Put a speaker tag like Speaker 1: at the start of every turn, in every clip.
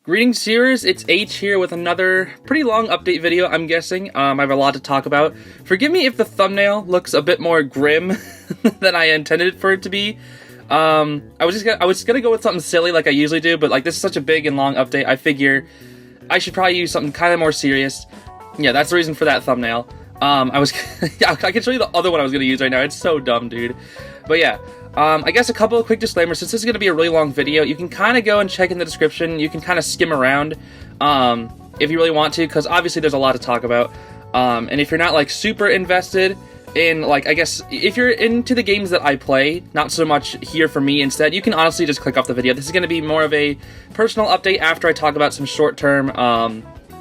Speaker 1: Greetings, viewers. It's H here with another pretty long update video, I'm guessing. I have a lot to talk about. Forgive me if the thumbnail looks a bit more grim than I intended for it to be. I was gonna go with something silly like I usually do, but like this is such a big and long update, I figure I should probably use something kind of more serious. Yeah, that's the reason for that thumbnail. Yeah, I can show you the other one I was gonna use right now. It's so dumb, dude. But yeah. I guess a couple of quick disclaimers. Since this is going to be a really long video, you can kind of go and check in the description. You can kind of skim around if you really want to, because obviously there's a lot to talk about. And if you're not like super invested in, like, I guess if you're into the games that I play, not so much here for me instead, you can honestly just click off the video. This is going to be more of a personal update after I talk about some short-term,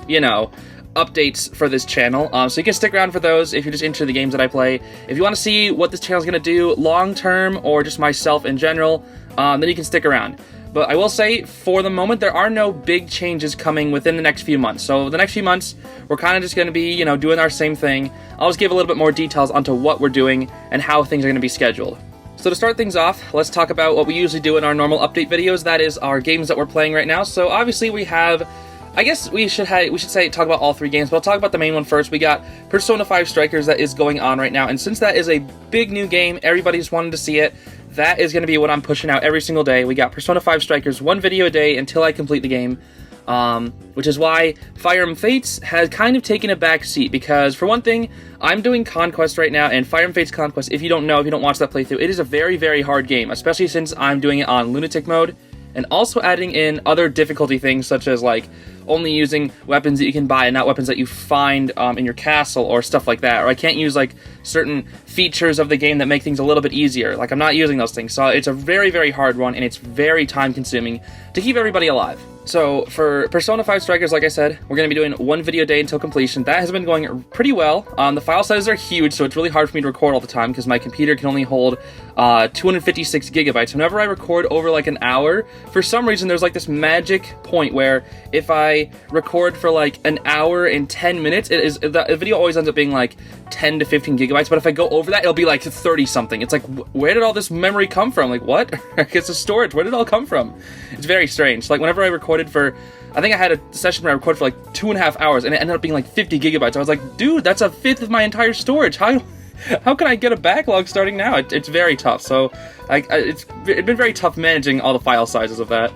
Speaker 1: you know, updates for this channel, so you can stick around for those if you're just into the games that I play. If you want to see what this channel is going to do long term, or just myself in general, then you can stick around. But I will say, for the moment, there are no big changes coming within the next few months. So the next few months, we're kind of just going to be, you know, doing our same thing. I'll just give a little bit more details onto what we're doing and how things are going to be scheduled. So to start things off, let's talk about what we usually do in our normal update videos. That is our games that we're playing right now. So obviously we have, I guess we should talk about all three games, but I'll talk about the main one first. We got Persona 5 Strikers that is going on right now, and since that is a big new game, everybody's wanted to see it, that is going to be what I'm pushing out every single day. We got Persona 5 Strikers, one video a day until I complete the game, which is why Fire Emblem Fates has kind of taken a back seat, because for one thing, I'm doing Conquest right now, and Fire Emblem Fates Conquest, if you don't watch that playthrough, it is a very, very hard game, especially since I'm doing it on Lunatic mode, and also adding in other difficulty things, such as like only using weapons that you can buy and not weapons that you find in your castle or stuff like that. Or I can't use like certain features of the game that make things a little bit easier. Like I'm not using those things. So it's a very, very hard one, and it's very time consuming to keep everybody alive. So for Persona 5 Strikers, like I said, we're going to be doing one video a day until completion. That has been going pretty well. The file sizes are huge, so it's really hard for me to record all the time because my computer can only hold 256 gigabytes. Whenever I record over like an hour, for some reason there's like this magic point where if I record for like an hour and 10 minutes, the video always ends up being like 10 to 15 gigabytes, but if I go over that, it'll be like 30 something. It's like, where did all this memory come from? Like, what? It's a storage. Where did it all come from? It's very strange. Like, whenever I recorded for, I think I had a session where I recorded for like 2.5 hours, and it ended up being like 50 gigabytes. I was like, dude, that's a fifth of my entire storage. How can I get a backlog starting now? It's very tough. So, it's been very tough managing all the file sizes of that.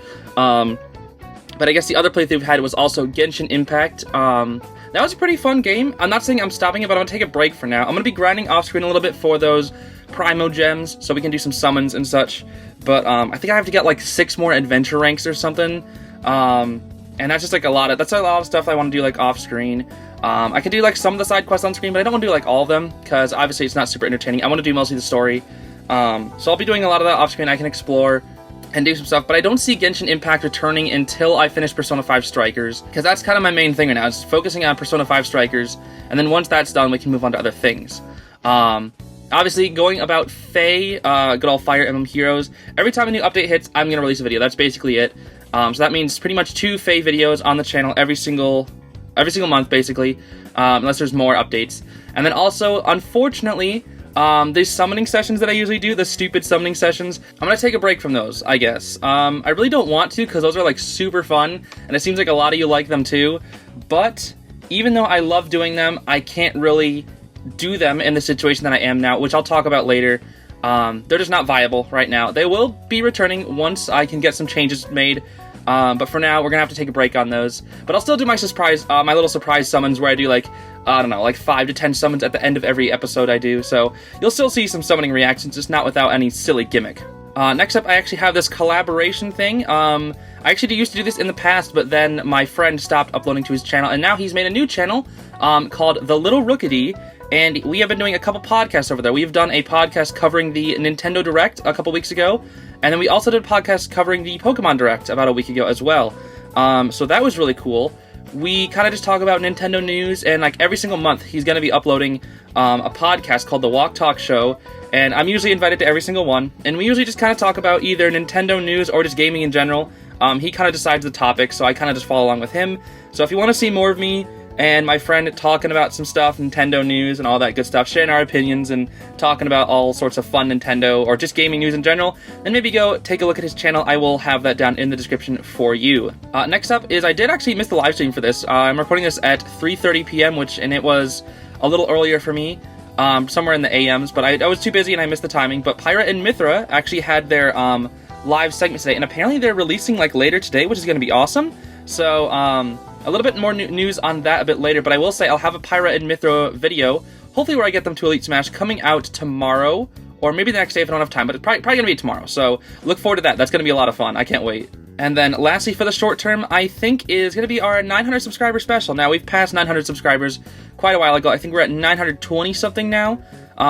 Speaker 1: But I guess the other playthrough we've had was also Genshin Impact. That was a pretty fun game. I'm not saying I'm stopping it, but I'm going to take a break for now. I'm going to be grinding off-screen a little bit for those Primo gems, so we can do some summons and such. But I think I have to get like 6 more adventure ranks or something. And that's just like a lot of stuff I want to do like off-screen. I can do like some of the side quests on screen, but I don't want to do like all of them, because obviously it's not super entertaining. I want to do mostly the story. So I'll be doing a lot of that off-screen. I can explore and do some stuff, but I don't see Genshin Impact returning until I finish Persona 5 Strikers, because that's kind of my main thing right now, is focusing on Persona 5 Strikers, and then once that's done, we can move on to other things. Obviously, going about Faye, good old Fire Emblem Heroes, every time a new update hits, I'm going to release a video. That's basically it. So that means pretty much 2 Faye videos on the channel every single month, basically, unless there's more updates. And then also, unfortunately, these summoning sessions that I usually do, the stupid summoning sessions, I'm gonna take a break from those, I guess. I really don't want to, because those are like super fun, and it seems like a lot of you like them too, but even though I love doing them, I can't really do them in the situation that I am now, which I'll talk about later. They're just not viable right now. They will be returning once I can get some changes made, but for now, we're gonna have to take a break on those. But I'll still do my little surprise summons where I do like, I don't know, like 5 to 10 summons at the end of every episode I do, so you'll still see some summoning reactions, just not without any silly gimmick. Next up, I actually have this collaboration thing. I actually used to do this in the past, but then my friend stopped uploading to his channel, and now he's made a new channel called The Little Rookity, and we have been doing a couple podcasts over there. We have done a podcast covering the Nintendo Direct a couple weeks ago, and then we also did a podcast covering the Pokemon Direct about a week ago as well. So that was really cool. We kind of just talk about Nintendo news, and like every single month he's going to be uploading a podcast called The Walk Talk Show, and I'm usually invited to every single one, and we usually just kind of talk about either Nintendo news or just gaming in general. He kind of decides the topic, so I kind of just follow along with him. So if you want to see more of me and my friend talking about some stuff, Nintendo news and all that good stuff, sharing our opinions and talking about all sorts of fun Nintendo or just gaming news in general, then maybe go take a look at his channel. I will have that down in the description for you. Next up is I did actually miss the live stream for this. I'm recording this at 3:30 p.m., and it was a little earlier for me, somewhere in the AMs, but I was too busy and I missed the timing. But Pyra and Mithra actually had their live segment today, and apparently they're releasing like later today, which is going to be awesome. So, a little bit more news on that a bit later, but I will say I'll have a Pyra and Mithra video, hopefully where I get them to Elite Smash, coming out tomorrow, or maybe the next day if I don't have time, but it's probably going to be tomorrow, so look forward to that. That's going to be a lot of fun. I can't wait. And then lastly, for the short term, I think is going to be our 900 subscriber special. Now, we've passed 900 subscribers quite a while ago. I think we're at 920 something now,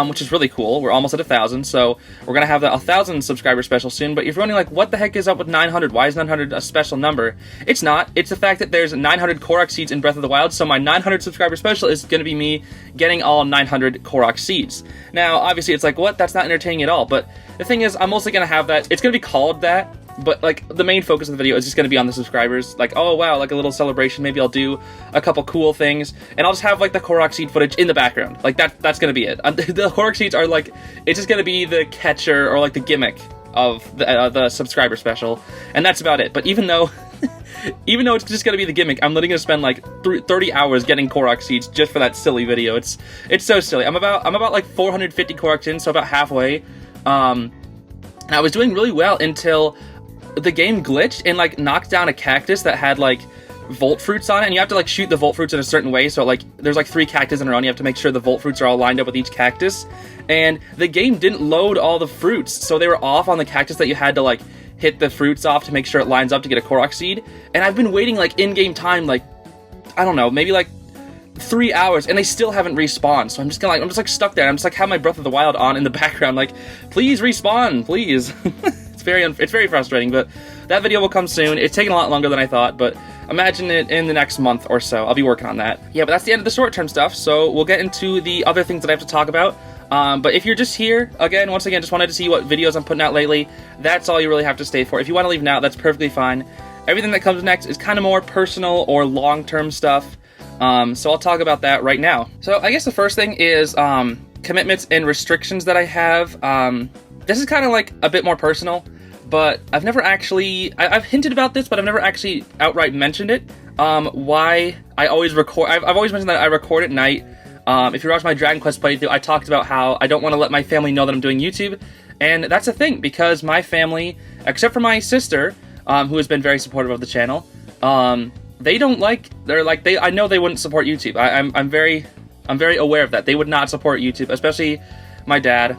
Speaker 1: which is really cool. We're almost at 1,000, so we're going to have the 1,000 subscriber special soon. But if you're wondering, like, what the heck is up with 900? Why is 900 a special number? It's not. It's the fact that there's 900 Korok seeds in Breath of the Wild, so my 900 subscriber special is going to be me getting all 900 Korok seeds. Now, obviously, it's like, what? That's not entertaining at all. But the thing is, I'm mostly going to have that. It's going to be called that. But, like, the main focus of the video is just going to be on the subscribers. Like, oh, wow, like a little celebration. Maybe I'll do a couple cool things. And I'll just have, like, the Korok seed footage in the background. Like, that's going to be it. The Korok seeds are, like, it's just going to be the catcher or, like, the gimmick of the subscriber special. And that's about it. But even though it's just going to be the gimmick, I'm literally going to spend, like, 30 hours getting Korok seeds just for that silly video. It's so silly. I'm about, like, 450 Koroks in, so about halfway. And I was doing really well until the game glitched and like knocked down a cactus that had like volt fruits on it, and you have to like shoot the volt fruits in a certain way, so like there's like 3 cactus in a row and you have to make sure the volt fruits are all lined up with each cactus, and the game didn't load all the fruits, so they were off on the cactus that you had to like hit the fruits off to make sure it lines up to get a Korok seed. And I've been waiting like in-game time, like I don't know, maybe like 3 hours, and they still haven't respawned. So I'm just stuck there. I'm just like have my Breath of the Wild on in the background, like please respawn, please. It's very frustrating, but that video will come soon. It's taking a lot longer than I thought, but imagine it in the next month or so. I'll be working on that. Yeah, but that's the end of the short-term stuff, so we'll get into the other things that I have to talk about. But if you're just here, once again, just wanted to see what videos I'm putting out lately, that's all you really have to stay for. If you want to leave now, that's perfectly fine. Everything that comes next is kind of more personal or long-term stuff, so I'll talk about that right now. So I guess the first thing is commitments and restrictions that I have. This is kind of like a bit more personal, but I've never actually, I've hinted about this, but I've never actually outright mentioned it. Why I always record, I've always mentioned that I record at night. If you watch my Dragon Quest playthrough, I talked about how I don't want to let my family know that I'm doing YouTube, and that's a thing, because my family, except for my sister, who has been very supportive of the channel, they don't like, I know they wouldn't support YouTube. I'm very aware of that. They would not support YouTube, especially my dad.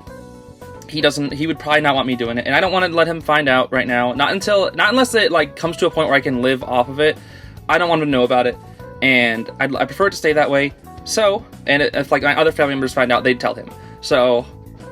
Speaker 1: He would probably not want me doing it, and I don't want to let him find out right now. Not unless it like comes to a point where I can live off of it. I don't want him to know about it, and I prefer it to stay that way. So, and if like my other family members find out, they'd tell him. So,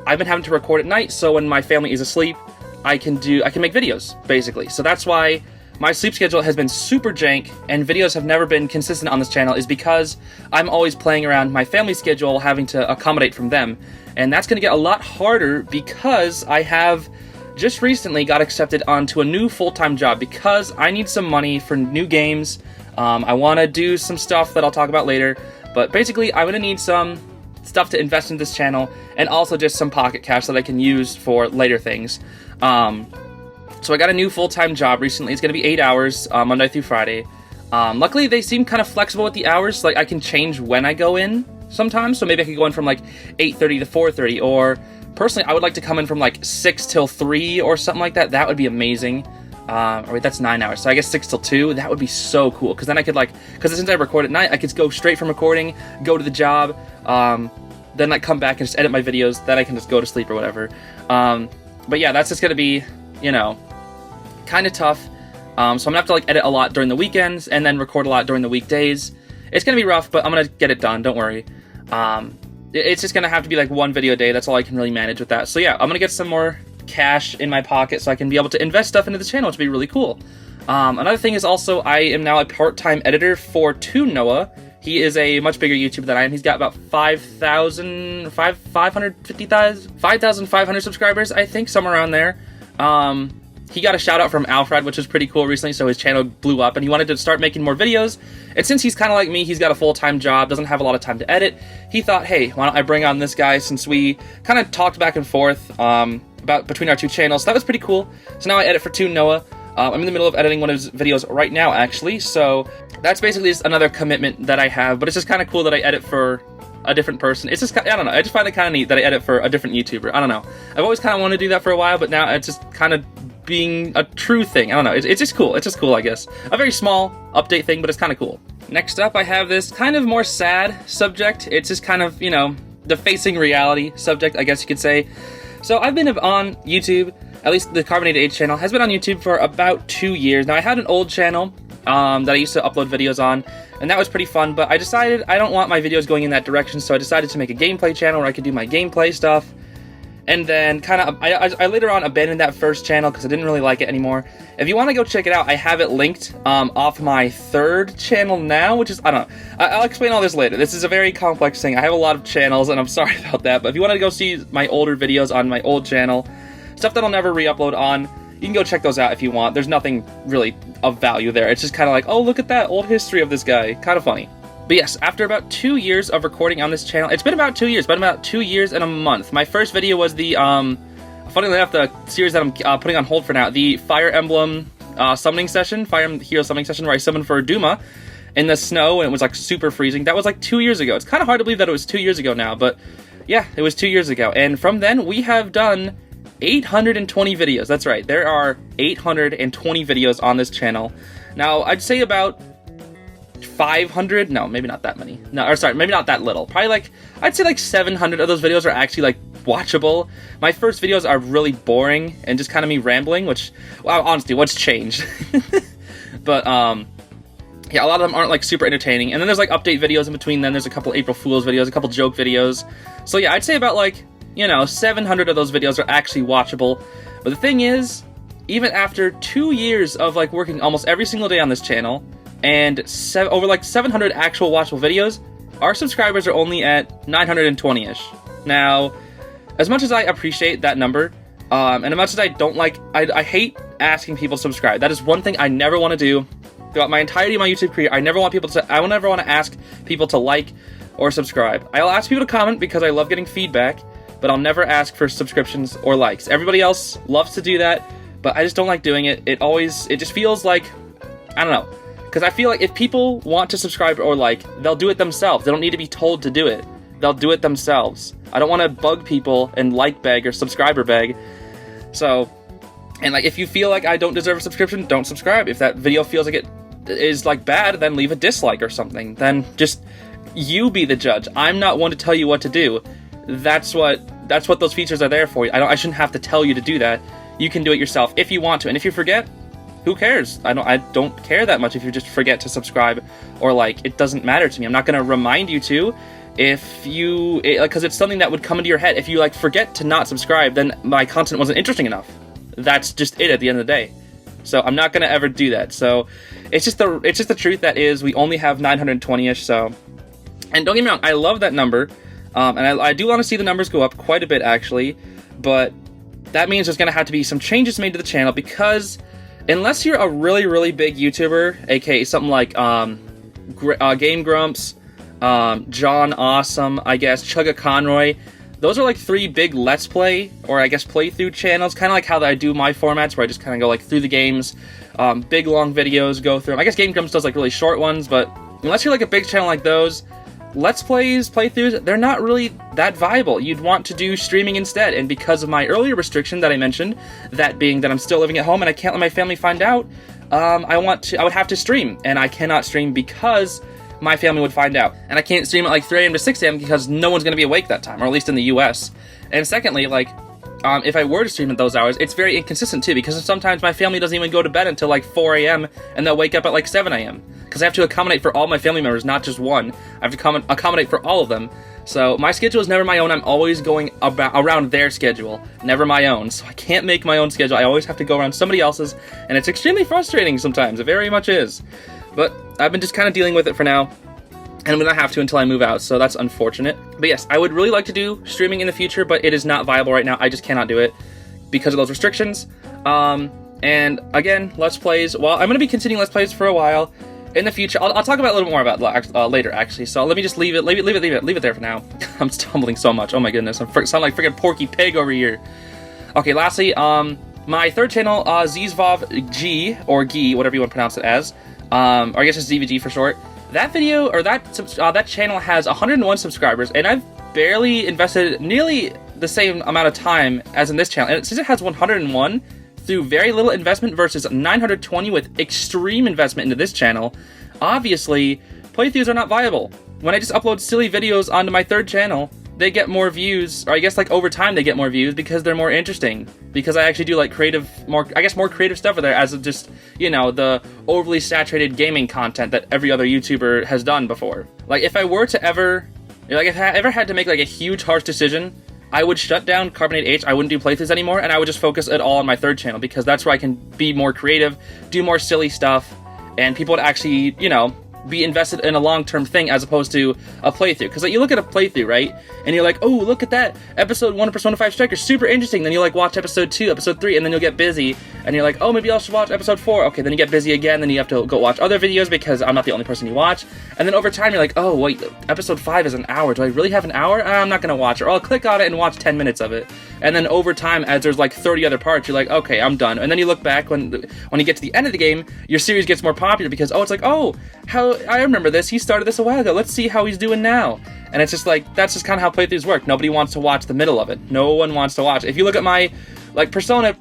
Speaker 1: I've been having to record at night, so when my family is asleep, I can make videos, basically. So that's why my sleep schedule has been super jank, and videos have never been consistent on this channel, is because I'm always playing around my family schedule, having to accommodate from them. And that's going to get a lot harder because I have just recently got accepted onto a new full-time job because I need some money for new games. I want to do some stuff that I'll talk about later, but basically I'm going to need some stuff to invest in this channel, and also just some pocket cash that I can use for later things. So I got a new full-time job recently. It's going to be 8 hours, Monday through Friday. Luckily, they seem kind of flexible with the hours. Like, I can change when I go in sometimes. So maybe I could go in from, like, 8:30 to 4:30. Or, personally, I would like to come in from, like, 6 till 3 or something like that. That would be amazing. Wait, that's 9 hours. So I guess 6 till 2. That would be so cool. Because then I could, like, because since I record at night, I could go straight from recording, go to the job, then, like, come back and just edit my videos. Then I can just go to sleep or whatever. But yeah, that's just going to be, you know, kind of tough. So I'm gonna have to like edit a lot during the weekends and then record a lot during the weekdays. It's gonna be rough, but I'm gonna get it done, don't worry. It's just gonna have to be like one video a day. That's all I can really manage with that. So yeah, I'm gonna get some more cash in my pocket so I can be able to invest stuff into the channel, which would be really cool. Another thing is also I am now a part-time editor for Toon Noah. He is a much bigger YouTuber than I am. He's got about 5,500 subscribers, I think, somewhere around there. he got a shout out from Alfred, which was pretty cool recently, so his channel blew up, and he wanted to start making more videos. And since he's kind of like me, he's got a full-time job, doesn't have a lot of time to edit, he thought, hey, why don't I bring on this guy, since we kind of talked back and forth about between our two channels. So that was pretty cool. So now I edit for Toon Noah. I'm in the middle of editing one of his videos right now, actually, so that's basically just another commitment that I have, but it's just kind of cool that I edit for a different person. It's just, I don't know, I just find it kind of neat that I edit for a different YouTuber. I don't know. I've always kind of wanted to do that for a while, but now it's just kind of being a true thing. I don't know, it's just cool. It's just cool, I guess. A very small update thing, but it's kind of cool. Next up, I have this kind of more sad subject. It's just kind of, you know, the facing reality subject, I guess you could say. So I've been on YouTube, at least the Carbonated Age channel, has been on YouTube for about 2 years. Now, I had an old channel that I used to upload videos on, and that was pretty fun, but I decided I don't want my videos going in that direction, so I decided to make a gameplay channel where I could do my gameplay stuff. And then kind of, I later on abandoned that first channel because I didn't really like it anymore. If you want to go check it out, I have it linked off my third channel now, which is, I don't know. I'll explain all this later. This is a very complex thing. I have a lot of channels, and I'm sorry about that, but if you want to go see my older videos on my old channel, stuff that I'll never re-upload on, you can go check those out if you want. There's nothing really of value there. It's just kind of like, oh, look at that old history of this guy. Kind of funny. But yes, after about 2 years of recording on this channel, it's been about 2 years, but about 2 years and a month. My first video was the, funnily enough, the series that I'm putting on hold for now, the Fire Emblem summoning session, Fire Emblem Hero summoning session, where I summoned for Duma in the snow, and it was like super freezing. That was like 2 years ago. It's kind of hard to believe that it was 2 years ago now, but yeah, it was 2 years ago. And from then, we have done 820 videos. That's right, there are 820 videos on this channel. Now, I'd say about 500, no, maybe not that many. No, or sorry, maybe not that little. Probably like, I'd say like 700 of those videos are actually like watchable. My first videos are really boring and just kind of me rambling, which, well, honestly, what's changed? But, yeah, a lot of them aren't like super entertaining. And then there's like update videos in between then. There's a couple April Fool's videos, a couple joke videos. So yeah, I'd say about like, you know, 700 of those videos are actually watchable. But the thing is, even after 2 years of like working almost every single day on this channel, and over like 700 actual watchable videos, our subscribers are only at 920-ish. Now, as much as I appreciate that number, and as much as I don't like, I hate asking people to subscribe. That is one thing I never want to do. Throughout my entirety of my YouTube career, I never want to ask people to like or subscribe. I'll ask people to comment because I love getting feedback, but I'll never ask for subscriptions or likes. Everybody else loves to do that, but I just don't like doing it. It just feels like, I don't know. Because I feel like if people want to subscribe or like, they'll do it themselves. They don't need to be told to do it. They'll do it themselves. I don't want to bug people and like beg or subscriber beg. So, and like, if you feel like I don't deserve a subscription, don't subscribe. If that video feels like it is like bad, then leave a dislike or something. Then just, you be the judge. I'm not one to tell you what to do. That's what those features are there for you. I shouldn't have to tell you to do that. You can do it yourself if you want to. And if you forget, who cares? I don't care that much if you just forget to subscribe or like. It doesn't matter to me. I'm not going to remind you to because it's something that would come into your head. If you like forget to not subscribe, then my content wasn't interesting enough. That's just it at the end of the day. So I'm not going to ever do that. So it's just the truth that is we only have 920-ish. So, and don't get me wrong, I love that number. And I do want to see the numbers go up quite a bit actually, but that means there's going to have to be some changes made to the channel because unless you're a really, really big YouTuber, aka something like Game Grumps, John Awesome, I guess, Chugga Conroy, those are like 3 big Let's Play, or I guess playthrough channels, kind of like how I do my formats, where I just kind of go like through the games, big long videos, go through them. I guess Game Grumps does like really short ones, but unless you're like a big channel like those, Let's Plays, playthroughs, they're not really that viable. You'd want to do streaming instead, and because of my earlier restriction that I mentioned, that being that I'm still living at home and I can't let my family find out, I would have to stream, and I cannot stream because my family would find out. And I can't stream at like 3 a.m. to 6 a.m. because no one's going to be awake that time, or at least in the US. And secondly, like, if I were to stream at those hours, it's very inconsistent too, because sometimes my family doesn't even go to bed until like 4 a.m. and they'll wake up at like 7 a.m. because I have to accommodate for all my family members, not just one. I have to accommodate for all of them. So my schedule is never my own. I'm always going around their schedule, never my own. So I can't make my own schedule. I always have to go around somebody else's, and it's extremely frustrating sometimes. It very much is. But I've been just kind of dealing with it for now, and I'm gonna have to until I move out, so that's unfortunate. But yes, I would really like to do streaming in the future, but it is not viable right now. I just cannot do it because of those restrictions. And again, Let's Plays, well, I'm going to be continuing Let's Plays for a while. In the future, I'll talk about a little more about later, actually. So let me just leave it there for now. I'm stumbling so much. Oh my goodness, I sound like freaking Porky Pig over here. Okay, lastly, my third channel, Zeez G, or G, whatever you want to pronounce it as, or I guess it's ZVG for short. That video, or that channel has 101 subscribers, and I've barely invested nearly the same amount of time as in this channel. And since it has 101, through very little investment versus 920 with extreme investment into this channel, obviously, playthroughs are not viable. When I just upload silly videos onto my third channel, they get more views, or I guess like over time they get more views because they're more interesting. Because I actually do like more creative stuff there, as of just, you know, the overly saturated gaming content that every other YouTuber has done before. Like if I were to ever, like if I ever had to make like a huge harsh decision, I would shut down Carbonate H, I wouldn't do playthroughs anymore, and I would just focus it all on my third channel, because that's where I can be more creative, do more silly stuff, and people would actually, you know, be invested in a long-term thing as opposed to a playthrough. Because like, you look at a playthrough, right, and you're like, oh, look at that, episode 1 of Persona 5 Strikers, super interesting, then you like watch episode 2, episode 3, and then you'll get busy, and you're like, oh, maybe I should watch episode 4, okay, then you get busy again, then you have to go watch other videos because I'm not the only person you watch, and then over time you're like, oh, wait, episode 5 is an hour, do I really have an hour? I'm not gonna watch it, or I'll click on it and watch 10 minutes of it, and then over time, as there's like 30 other parts, you're like, okay, I'm done, and then you look back when you get to the end of the game, your series gets more popular because, oh, it's like, oh, how, I remember this, he started this a while ago, let's see how he's doing now. And it's just like, that's just kind of how playthroughs work. Nobody wants to watch the middle of it. No one wants to watch. If you look at my, like, Persona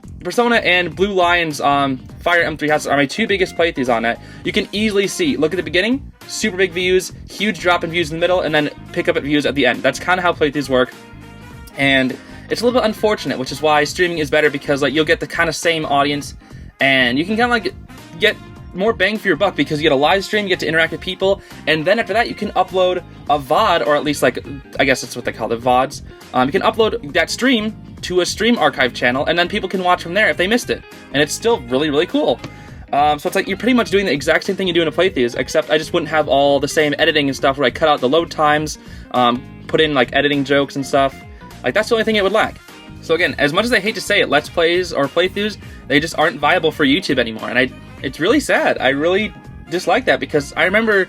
Speaker 1: and Blue Lion's Fire M3 House are my 2 biggest playthroughs on it. You can easily see, look at the beginning, super big views, huge drop in views in the middle, and then pick up at views at the end. That's kind of how playthroughs work. And it's a little bit unfortunate, which is why streaming is better, because like you'll get the kind of same audience, and you can kind of like get more bang for your buck, because you get a live stream, you get to interact with people, and then after that you can upload a VOD, or at least like, I guess that's what they call the VODs. You can upload that stream to a stream archive channel, and then people can watch from there if they missed it, and it's still really, really cool. So it's like you're pretty much doing the exact same thing you do in a playthroughs, except I just wouldn't have all the same editing and stuff where I cut out the load times, put in like editing jokes and stuff. Like that's the only thing it would lack. So again, as much as I hate to say it, Let's Plays or playthroughs, they just aren't viable for YouTube anymore, and it's really sad. I really dislike that, because I remember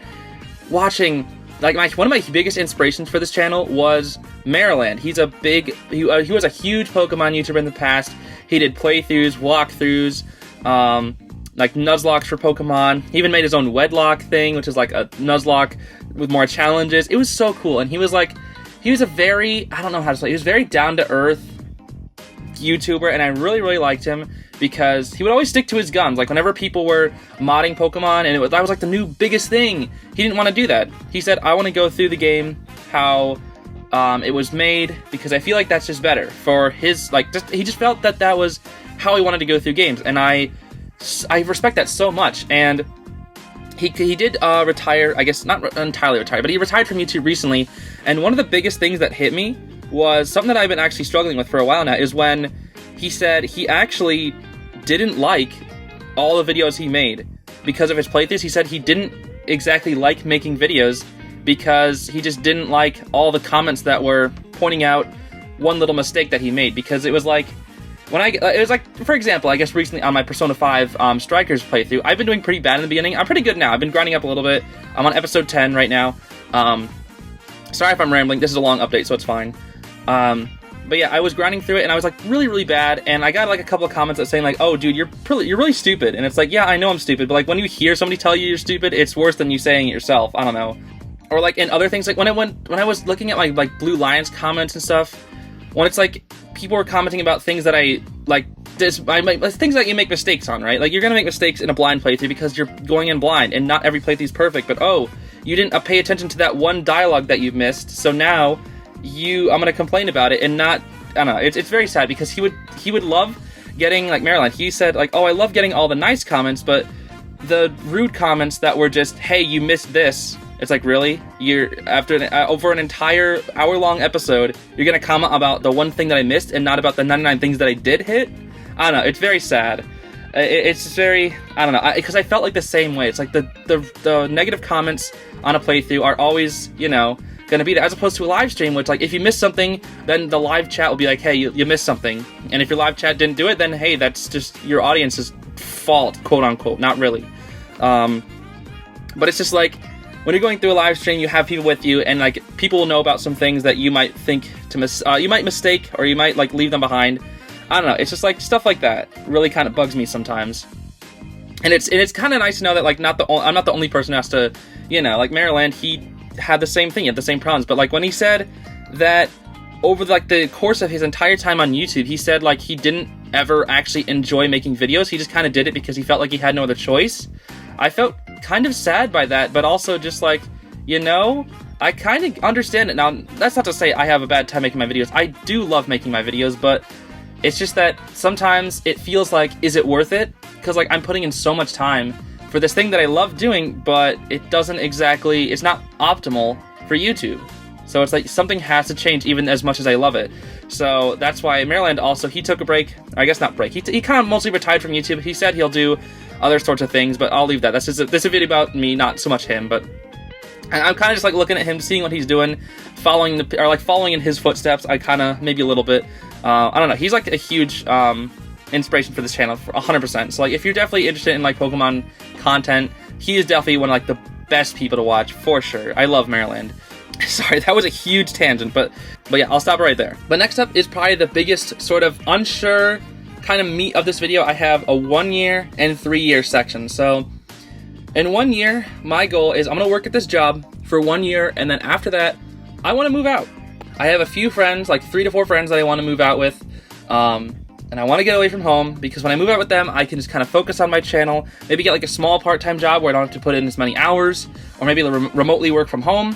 Speaker 1: watching, like, one of my biggest inspirations for this channel was Maryland. He was a huge Pokemon YouTuber in the past. He did playthroughs, walkthroughs, like Nuzlocke for Pokemon. He even made his own Wedlock thing, which is like a Nuzlocke with more challenges. It was so cool, and he was a very, I don't know how to say, he was very down-to-earth YouTuber, and I really, really liked him, because he would always stick to his guns. Like whenever people were modding Pokemon and that was like the new biggest thing, he didn't want to do that. He said, I want to go through the game how it was made, because I feel like that's just better for his, like, he just felt that that was how he wanted to go through games, and I respect that so much. And he did retire, I guess not entirely retire, but he retired from YouTube recently, and one of the biggest things that hit me was something that I've been actually struggling with for a while now, is when he said he actually didn't like all the videos he made because of his playthroughs. He said he didn't exactly like making videos because he just didn't like all the comments that were pointing out one little mistake that he made, because it was like, it was like, for example, I guess recently on my Persona 5 Strikers playthrough, I've been doing pretty bad in the beginning. I'm pretty good now. I've been grinding up a little bit. I'm on episode 10 right now. Sorry if I'm rambling. This is a long update, so it's fine. But yeah, I was grinding through it, and I was like really, really bad, and I got like a couple of comments that saying like, oh dude, you're really stupid, and it's like, yeah, I know I'm stupid, but like when you hear somebody tell you you're stupid, it's worse than you saying it yourself. I don't know. Or like in other things, like when I was looking at my like Blue Lion's comments and stuff, when it's like people were commenting about things that I like, things that you make mistakes on, right? Like you're gonna make mistakes in a blind playthrough because you're going in blind, and not every playthrough is perfect, but oh, you didn't pay attention to that one dialogue that you've missed, so now I'm gonna complain about it, and not, I don't know, it's very sad, because he would love getting, like Maryland, he said like, oh, I love getting all the nice comments, but the rude comments that were just, hey, you missed this, it's like, really? You're, over an entire hour-long episode, you're gonna comment about the one thing that I missed and not about the 99 things that I did hit? I don't know, it's very sad. It's very, I don't know, because I felt like the same way. It's like the negative comments on a playthrough are always, you know, gonna be there, as opposed to a live stream, which, like, if you miss something, then the live chat will be like, hey, you missed something, and if your live chat didn't do it, then hey, that's just, your audience is fault, quote unquote, not really. But it's just like, when you're going through a live stream, you have people with you, and like people will know about some things that you might think to you might mistake, or you might like leave them behind. I don't know. It's just like stuff like that really kind of bugs me sometimes. And it's kind of nice to know that like I'm not the only person who has to, you know, like Maryland, he had the same thing, he had the same problems. But like when he said that over like the course of his entire time on YouTube, he said like he didn't ever actually enjoy making videos. He just kind of did it because he felt like he had no other choice. I felt kind of sad by that, but also just like, you know, I kind of understand it. Now, that's not to say I have a bad time making my videos. I do love making my videos, but it's just that sometimes it feels like, is it worth it? Because like I'm putting in so much time for this thing that I love doing, but it doesn't exactly, it's not optimal for YouTube. So it's like something has to change even as much as I love it. So that's why Maryland also, he took a break. I guess not break. He kind of mostly retired from YouTube. He said he'll do other sorts of things, but I'll leave that. This is a video about me, not so much him. But I'm kind of just like looking at him, seeing what he's doing, following in his footsteps. I kind of maybe a little bit. I don't know. He's like a huge inspiration for this channel, for 100%. So like, if you're definitely interested in like Pokemon content, he is definitely one of like the best people to watch for sure. I love Maryland. Sorry, that was a huge tangent, but yeah, I'll stop right there. But next up is probably the biggest sort of unsure kind of meat of this video. I have a 1 year and 3 year section. So in 1 year, my goal is I'm gonna work at this job for 1 year, and then after that, I want to move out. I have a few friends, like 3 to 4 friends that I want to move out with, and I want to get away from home because when I move out with them, I can just kind of focus on my channel, maybe get like a small part-time job where I don't have to put in as many hours, or maybe remotely work from home.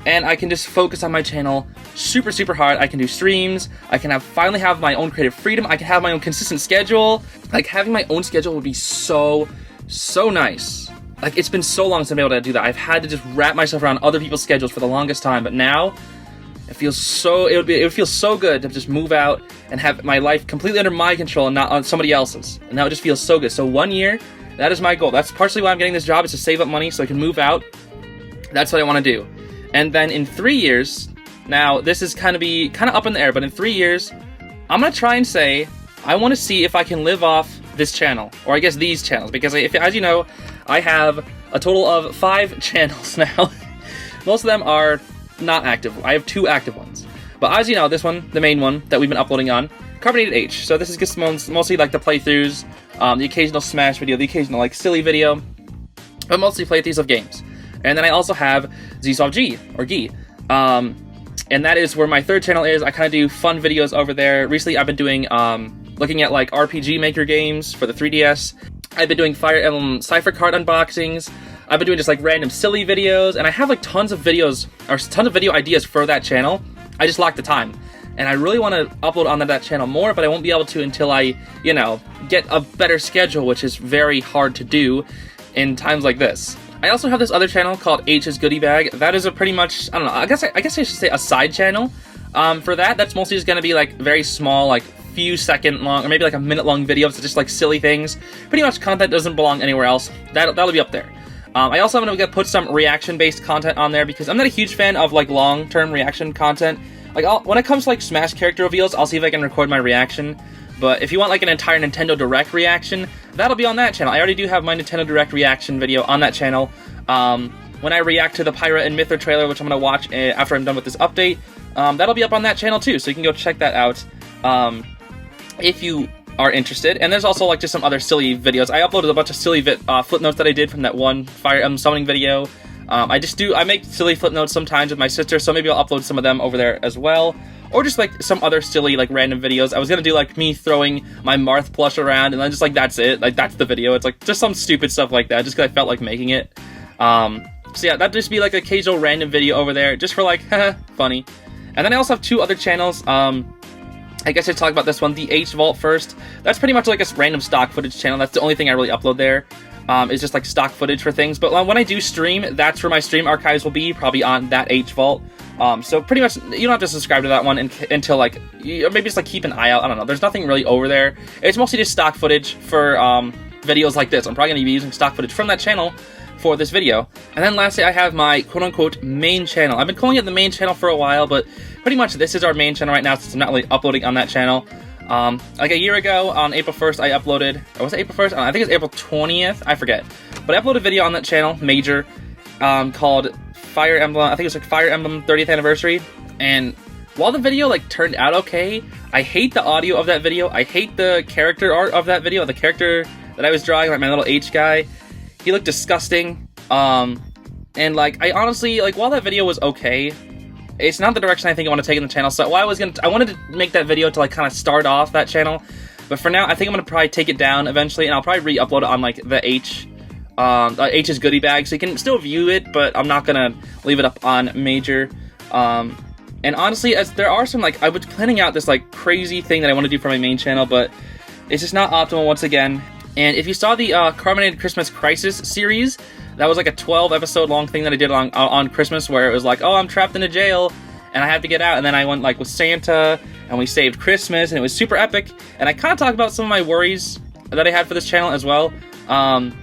Speaker 1: And I can just focus on my channel super, super hard. I can do streams. I can finally have my own creative freedom. I can have my own consistent schedule. Like, having my own schedule would be so, so nice. Like, it's been so long since I've been able to do that. I've had to just wrap myself around other people's schedules for the longest time. But now, it would feel so good to just move out and have my life completely under my control and not on somebody else's. And that would just feel so good. So 1 year, that is my goal. That's partially why I'm getting this job, is to save up money so I can move out. That's what I want to do. And then in 3 years, now this is kind of up in the air, but in 3 years, I'm going to try and say, I want to see if I can live off this channel, or I guess these channels, because as you know, I have a total of 5 channels now. Most of them are not active. I have 2 active ones. But as you know, this one, the main one that we've been uploading on, Carbonated H. So this is just mostly like the playthroughs, the occasional Smash video, the occasional like silly video, but mostly playthroughs of games. And then I also have Zeez or Gi. And that is where my 3rd channel is. I kind of do fun videos over there. Recently, I've been doing, looking at like RPG Maker games for the 3DS. I've been doing Fire Emblem Cipher card unboxings. I've been doing just like random silly videos. And I have like tons of videos, or tons of video ideas for that channel. I just lack the time. And I really want to upload on that channel more, but I won't be able to until I, you know, get a better schedule, which is very hard to do in times like this. I also have this other channel called H's Goodie Bag. That is a pretty much, I don't know, I guess I should say a side channel. For that's mostly just gonna be like very small, like few second long, or maybe like a minute long videos, just like silly things. Pretty much content doesn't belong anywhere else. That'll be up there. I also am gonna put some reaction based content on there because I'm not a huge fan of like long term reaction content. Like when it comes to like Smash character reveals, I'll see if I can record my reaction. But if you want like an entire Nintendo Direct reaction, that'll be on that channel. I already do have my Nintendo Direct reaction video on that channel. When I react to the Pyra and Mythra trailer, which I'm going to watch after I'm done with this update, that'll be up on that channel too, so you can go check that out if you are interested. And there's also like just some other silly videos. I uploaded a bunch of silly flip notes that I did from that one Fire Emblem summoning video. I make silly flip notes sometimes with my sister, so maybe I'll upload some of them over there as well. Or just like some other silly like random videos. I was gonna do like me throwing my Marth plush around, and then just like that's it. Like that's the video. It's like just some stupid stuff like that, just because I felt like making it. So yeah, that'd just be like an occasional random video over there, just for like funny. And then I also have 2 other channels. I guess I'd talk about this one, the H Vault first. That's pretty much like a random stock footage channel. That's the only thing I really upload there. Is just like stock footage for things. But when I do stream, that's where my stream archives will be, probably on that H Vault. So pretty much, you don't have to subscribe to that one until like, or maybe just like keep an eye out. I don't know. There's nothing really over there. It's mostly just stock footage for videos like this. I'm probably going to be using stock footage from that channel for this video. And then lastly, I have my quote-unquote main channel. I've been calling it the main channel for a while, but pretty much this is our main channel right now since I'm not really uploading on that channel. Like a year ago on April 1st, I uploaded, or was it April 1st? I think it's April 20th, I forget. But I uploaded a video on that channel, Major, called Fire Emblem, I think it was like Fire Emblem 30th Anniversary. And while the video like turned out okay, I hate the audio of that video. I hate the character art of that video. The character that I was drawing, like my little H guy, he looked disgusting. And like, I honestly, like, while that video was okay, it's not the direction I think I want to take in the channel. So I wanted to make that video to like kind of start off that channel, but for now I think I'm gonna probably take it down eventually, and I'll probably re-upload it on like the H's goodie bag, so you can still view it, but I'm not gonna leave it up on Major. And honestly, as there are some, like, I was planning out this like crazy thing that I want to do for my main channel, but it's just not optimal once again. And if you saw the Carbonated Christmas Crisis series, that was like a 12 episode long thing that I did on Christmas, where it was like, oh, I'm trapped in a jail and I have to get out, and then I went like with Santa and we saved Christmas, and it was super epic. And I kind of talked about some of my worries that I had for this channel as well, and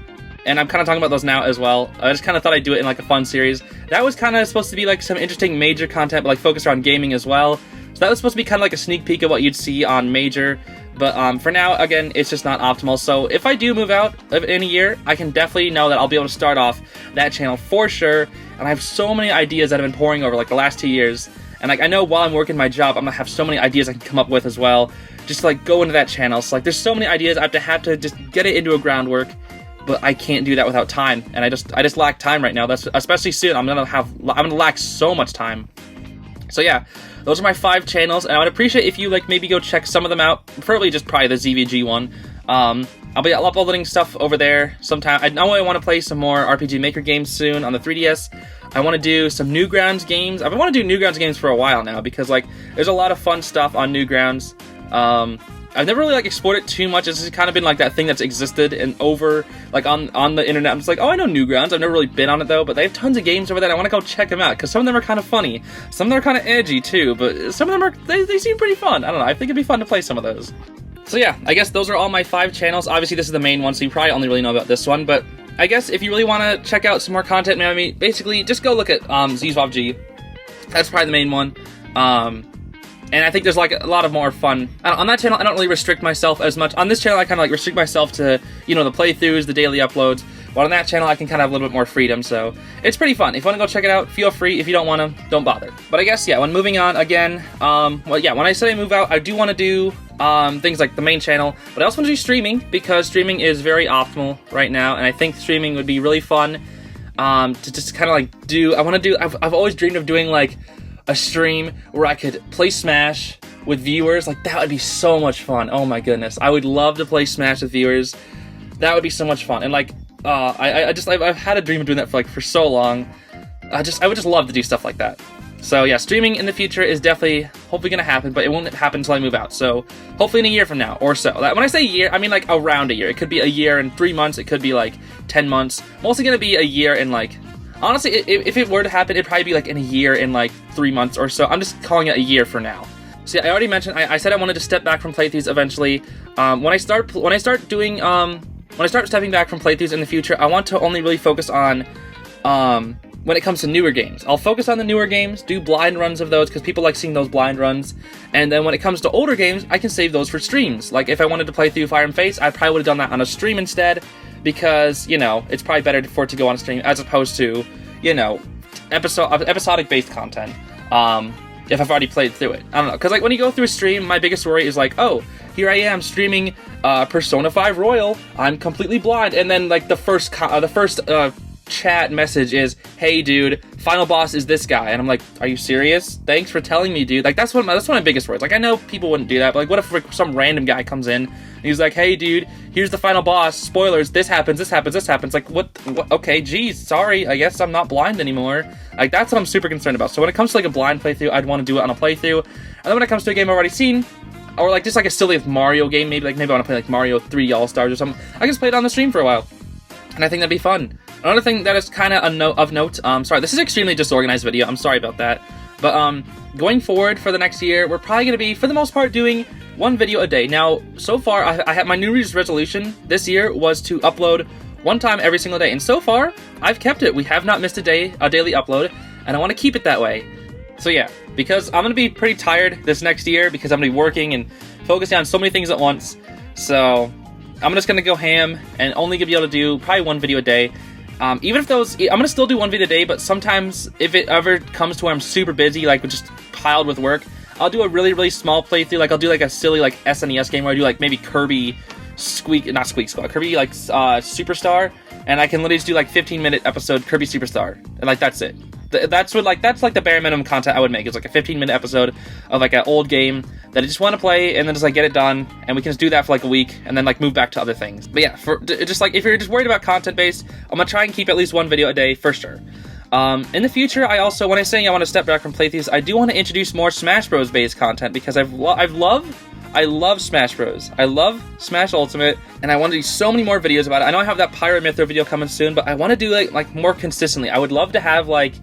Speaker 1: I'm kind of talking about those now as well. I just kind of thought I'd do it in like a fun series. That was kind of supposed to be like some interesting Major content, but like focused around gaming as well. So that was supposed to be kind of like a sneak peek of what you'd see on Major. But for now, again, it's just not optimal. So if I do move out in a year, I can definitely know that I'll be able to start off that channel for sure. And I have so many ideas that have been pouring over like the last 2 years. And like, I know while I'm working my job, I'm gonna have so many ideas I can come up with as well, just to like go into that channel. So like, there's so many ideas. I have to just get it into a groundwork, but I can't do that without time. And I just lack time right now. That's especially soon. I'm gonna lack so much time. So yeah, those are my 5 channels, and I would appreciate if you like maybe go check some of them out, preferably just probably the ZVG one. I'll be uploading stuff over there sometime. I know I want to play some more RPG Maker games soon on the 3DS. I want to do some Newgrounds games. I've been wanting to do Newgrounds games for a while now, because like there's a lot of fun stuff on Newgrounds. I've never really like explored it too much. It's just kind of been like that thing that's existed and over like on the internet. I'm just like, oh, I know Newgrounds. I've never really been on it though, but they have tons of games over there. I want to go check them out, because some of them are kind of funny, some of them are kind of edgy too, but some of them they seem pretty fun. I don't know. I think it'd be fun to play some of those. So yeah, I guess those are all my 5 channels. Obviously, this is the main one, so you probably only really know about this one. But I guess if you really want to check out some more content, maybe basically just go look at Zeez. That's probably the main one. And I think there's like a lot of more fun. On that channel, I don't really restrict myself as much. On this channel, I kind of like restrict myself to, you know, the playthroughs, the daily uploads. But on that channel, I can kind of have a little bit more freedom, so it's pretty fun. If you want to go check it out, feel free. If you don't want to, don't bother. But I guess, yeah, when moving on again, well, yeah, when I say I move out, I do want to do things like the main channel, but I also want to do streaming, because streaming is very optimal right now, and I think streaming would be really fun to just kind of like do. I've always dreamed of doing like a stream where I could play Smash with viewers. Like, that would be so much fun. Oh my goodness, I would love to play Smash with viewers. That would be so much fun. And like, I've had a dream of doing that for so long. I would just love to do stuff like that. So yeah, streaming in the future is definitely, hopefully gonna happen, but it won't happen until I move out. So hopefully in a year from now or so. When I say year, I mean like around a year. It could be a year and 3 months. It could be like 10 months. Mostly gonna be a year and like, honestly, if it were to happen, it'd probably be like in a year and like 3 months or so. I'm just calling it a year for now. So yeah, I already mentioned, I said I wanted to step back from playthroughs eventually. When I start stepping back from playthroughs in the future, I want to only really focus on when it comes to newer games. I'll focus on the newer games, do blind runs of those, because people like seeing those blind runs. And then when it comes to older games, I can save those for streams. Like if I wanted to play through Fire and Face, I probably would have done that on a stream instead, because, you know, it's probably better for it to go on a stream as opposed to, you know, episodic based content. If I've already played through it. I don't know, because like when you go through a stream, my biggest worry is like, oh, here I am streaming Persona 5 Royal, I'm completely blind, and then like the first chat message is, hey dude, final boss is this guy, and I'm like, are you serious? Thanks for telling me, dude. Like that's one of my biggest worries. Like I know people wouldn't do that, but like what if like, some random guy comes in and he's like, hey dude, here's the final boss, spoilers, this happens. Like what? Okay, geez, sorry, I guess I'm not blind anymore. Like that's what I'm super concerned about. So when it comes to like a blind playthrough, I'd want to do it on a playthrough. And then when it comes to a game I've already seen, or like just like a silly Mario game, maybe I want to play like Mario 3 All-Stars or something, I can just play it on the stream for a while. And I think that'd be fun. Another thing that is kind of of note, sorry, this is an extremely disorganized video, I'm sorry about that, but going forward for the next year, we're probably going to be, for the most part, doing 1 video a day. Now, so far, I have my New Year's resolution this year was to upload 1 time every single day, and so far, I've kept it. We have not missed a daily upload, and I want to keep it that way. So yeah, because I'm gonna be pretty tired this next year because I'm gonna be working and focusing on so many things at once. So I'm just gonna go ham and only be able to do probably one video a day. Even if those, I'm gonna still do one video a day, but sometimes if it ever comes to where I'm super busy, like just piled with work, I'll do a really, really small playthrough. Like I'll do like a silly like SNES game where I do like maybe Kirby Kirby like Superstar, and I can literally just do like 15-minute episode Kirby Superstar, and like that's it. That's like the bare minimum content I would make. It's like a 15-minute episode of like an old game that I just want to play, and then just like get it done, and we can just do that for like a week, and then like move back to other things. But yeah, for just like if you're just worried about content based, I'm gonna try and keep at least one video a day for sure. In the future, I also, when I'm saying I want to step back from playthroughs, I do want to introduce more Smash Bros. Based content because I love Smash Bros. I love Smash Ultimate, and I want to do so many more videos about it. I know I have that Pirate Mythra video coming soon, but I want to do like more consistently. I would love to have like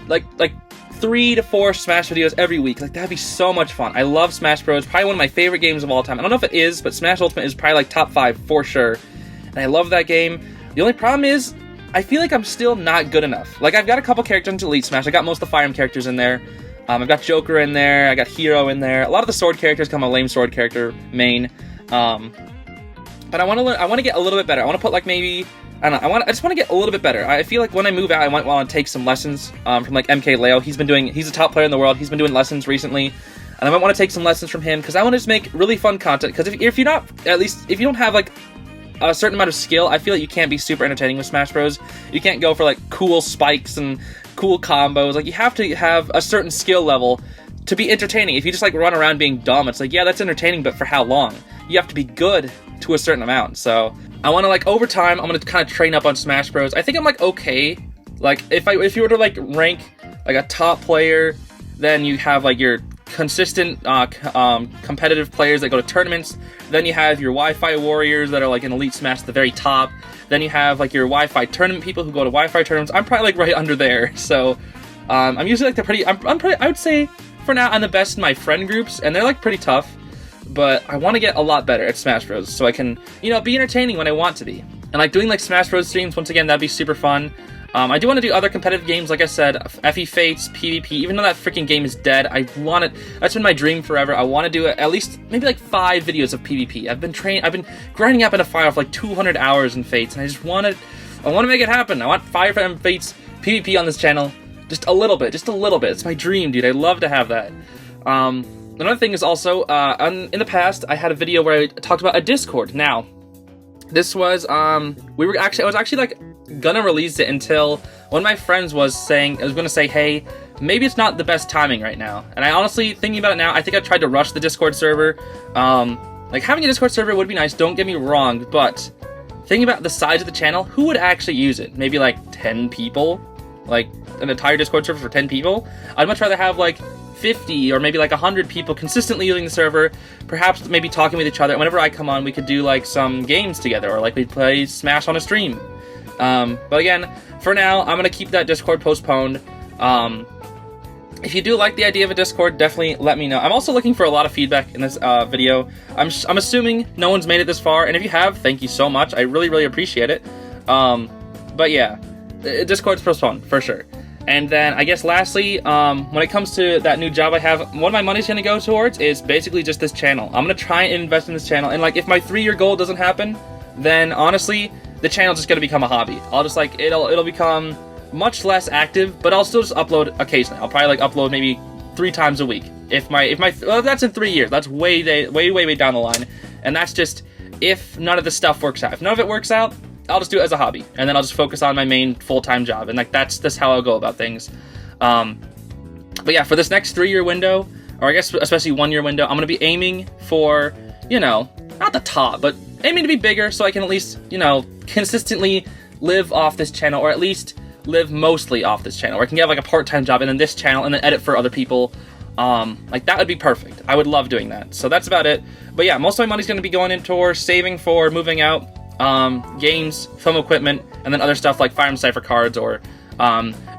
Speaker 1: 3 to 4 Smash videos every week. Like that'd be so much fun. I love Smash Bros. Probably one of my favorite games of all time. I don't know if it is, but Smash Ultimate is probably like top 5 for sure. And I love that game. The only problem is I feel like I'm still not good enough. Like I've got a couple characters into Elite Smash. I got most of the Fire Emblem characters in there. I've got Joker in there, I got Hero in there. A lot of the sword characters come a lame sword character main. But I want to learn. I want to get a little bit better. I want to put like maybe, I don't know. I just want to get a little bit better. I feel like when I move out, I might want to take some lessons from like MK Leo. He's a top player in the world. He's been doing lessons recently, and I might want to take some lessons from him because I want to just make really fun content. Because if you're not, at least if you don't have like a certain amount of skill, I feel like you can't be super entertaining with Smash Bros. You can't go for like cool spikes and cool combos. Like you have to have a certain skill level to be entertaining. If you just like run around being dumb, it's like, yeah, that's entertaining, but for how long? You have to be good to a certain amount. So I want to like over time, I'm gonna kind of train up on Smash Bros. I think I'm like okay. Like if you were to like rank like a top player, then you have like your consistent competitive players that go to tournaments. Then you have your Wi-Fi warriors that are like in Elite Smash at the very top. Then you have like your Wi-Fi tournament people who go to Wi-Fi tournaments. I'm probably like right under there. So I'm usually like the pretty. I'm pretty. I would say for now I'm the best in my friend groups, and they're like pretty tough. But I want to get a lot better at Smash Bros. So I can be entertaining when I want to be. And like doing like Smash Bros. Streams once again, that'd be super fun. I do want to do other competitive games, like I said, FE Fates, PvP. Even though that freaking game is dead, I want it. That's been my dream forever. I want to do at least maybe like 5 videos of PvP. I've been grinding up in a fire for like 200 hours in Fates, and I want to make it happen. I want Fire Emblem Fates PvP on this channel, just a little bit. It's my dream, dude. I love to have that. Another thing is also in the past, I had a video where I talked about a Discord. Now, this was I was actually like gonna release it until one of my friends was gonna say, hey, maybe it's not the best timing right now. And I honestly, thinking about it now, I think I tried to rush the Discord server. Like having a Discord server would be nice, don't get me wrong, but thinking about the size of the channel, who would actually use it? Maybe like 10 people? Like an entire Discord server for 10 people? I'd much rather have like 50 or maybe like 100 people consistently using the server, perhaps maybe talking with each other. Whenever I come on, we could do like some games together, or like we'd play Smash on a stream. But again, for now, I'm gonna keep that Discord postponed. If you do like the idea of a Discord, definitely let me know. I'm also looking for a lot of feedback in this video. I'm assuming no one's made it this far, and if you have, thank you so much. I really, really appreciate it. But yeah, Discord's postponed for sure. And then I guess lastly, when it comes to that new job I have, what my money's gonna go towards is basically just this channel. I'm gonna try and invest in this channel, and like if my 3-year goal doesn't happen, then honestly, the channel's just gonna become a hobby. I'll just like it'll become much less active, but I'll still just upload occasionally. I'll probably like upload maybe 3 times a week. Well, that's in 3 years. That's way down the line, and that's just if none of the stuff works out. If none of it works out, I'll just do it as a hobby, and then I'll just focus on my main full-time job, and like that's how I'll go about things. But yeah, for this next 3-year window, or I guess especially 1-year window, I'm gonna be aiming for, not the top, but aiming to be bigger so I can at least, consistently live off this channel, or at least live mostly off this channel, where I can get like a part-time job and then this channel and then edit for other people. Like that would be perfect. I would love doing that. So that's about it. But yeah, most of my money's gonna be going into saving for moving out, games, film equipment, and then other stuff like Fire Emblem Cypher cards or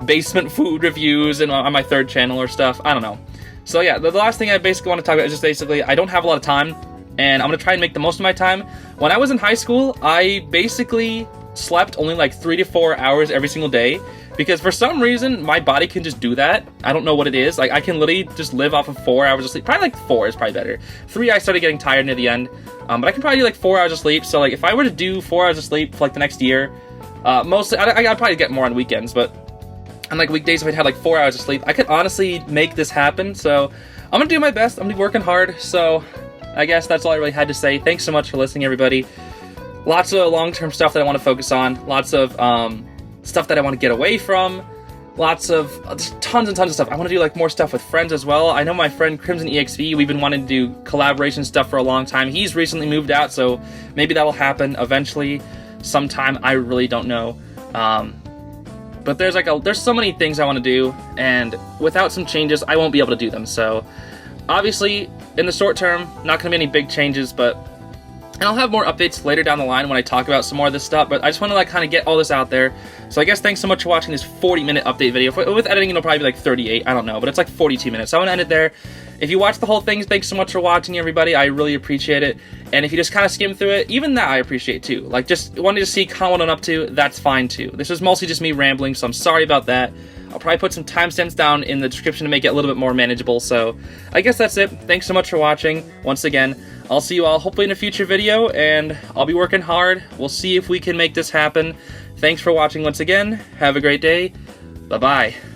Speaker 1: basement food reviews and on my 3rd channel or stuff. I don't know. So yeah, the last thing I basically want to talk about is just basically I don't have a lot of time, and I'm gonna try and make the most of my time. When I was in high school, I basically slept only like 3 to 4 hours every single day because for some reason my body can just do that. I don't know what it is. Like, I can literally just live off of 4 hours of sleep. Probably like 4 is probably better. 3, I started getting tired near the end, but I can probably do like 4 hours of sleep. So like if I were to do 4 hours of sleep for like the next year, mostly I'd probably get more on weekends, but on like weekdays, if I'd had like 4 hours of sleep, I could honestly make this happen. So I'm gonna do my best. I'm gonna be working hard. So I guess that's all I really had to say. Thanks so much for listening, everybody. Lots of long-term stuff that I want to focus on. Lots of stuff that I want to get away from. Lots of tons and tons of stuff. I want to do like more stuff with friends as well. I know my friend Crimson EXV, we've been wanting to do collaboration stuff for a long time. He's recently moved out, so maybe that'll happen eventually sometime. I really don't know. But there's so many things I want to do, and without some changes, I won't be able to do them. So obviously, in the short term, not going to be any big changes, and I'll have more updates later down the line when I talk about some more of this stuff, but I just want to like kind of get all this out there. So I guess thanks so much for watching this 40-minute update video. With editing, it'll probably be like 38, I don't know, but it's like 42 minutes. So I want to end it there. If you watched the whole thing, thanks so much for watching, everybody. I really appreciate it. And if you just kind of skim through it, even that I appreciate too. Like, just wanting to see kind of what I'm up to, that's fine too. This was mostly just me rambling, so I'm sorry about that. I'll probably put some timestamps down in the description to make it a little bit more manageable. So I guess that's it. Thanks so much for watching. Once again, I'll see you all hopefully in a future video, and I'll be working hard. We'll see if we can make this happen. Thanks for watching once again. Have a great day. Bye-bye.